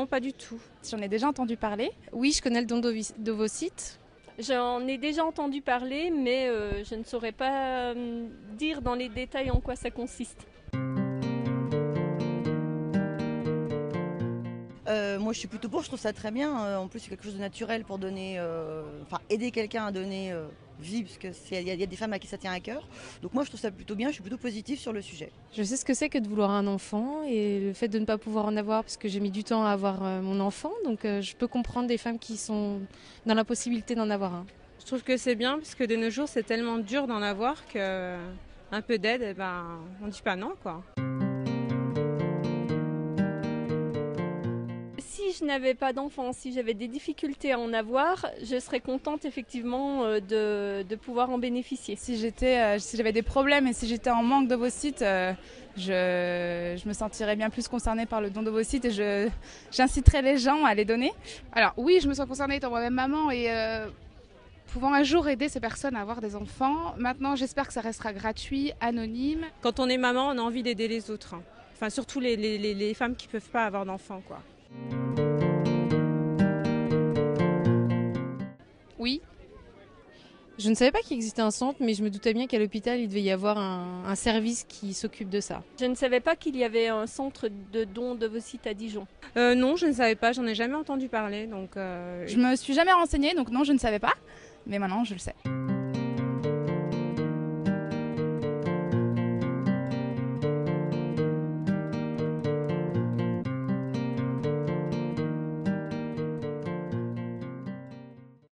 Non, pas du tout. J'en ai déjà entendu parler. Oui, je connais le don d'ovocytes. J'en ai déjà entendu parler, mais je ne saurais pas dire dans les détails en quoi ça consiste. Moi je suis plutôt pour, je trouve ça très bien. En plus c'est quelque chose de naturel pour donner, aider quelqu'un à donner vie, parce qu'il y a des femmes à qui ça tient à cœur. Donc moi je trouve ça plutôt bien, je suis plutôt positive sur le sujet. Je sais ce que c'est que de vouloir un enfant et le fait de ne pas pouvoir en avoir parce que j'ai mis du temps à avoir mon enfant. Donc je peux comprendre des femmes qui sont dans la possibilité d'en avoir un. Je trouve que c'est bien parce que de nos jours c'est tellement dur d'en avoir que un peu d'aide, on dit pas non quoi. Si je n'avais pas d'enfant, si j'avais des difficultés à en avoir, je serais contente effectivement de pouvoir en bénéficier. Si j'avais des problèmes et si j'étais en manque d'ovocytes, je me sentirais bien plus concernée par le don d'ovocytes et j'inciterais les gens à les donner. Alors oui, je me sens concernée étant moi-même maman et pouvant un jour aider ces personnes à avoir des enfants. Maintenant, j'espère que ça restera gratuit, anonyme. Quand on est maman, on a envie d'aider les autres. Enfin, surtout les femmes qui ne peuvent pas avoir d'enfants, quoi. Oui. Je ne savais pas qu'il existait un centre, mais je me doutais bien qu'à l'hôpital, il devait y avoir un service qui s'occupe de ça. Je ne savais pas qu'il y avait un centre de don d'ovocytes à Dijon. Non, je ne savais pas, j'en ai jamais entendu parler. Donc, Je me suis jamais renseignée, donc non, je ne savais pas. Mais maintenant, je le sais.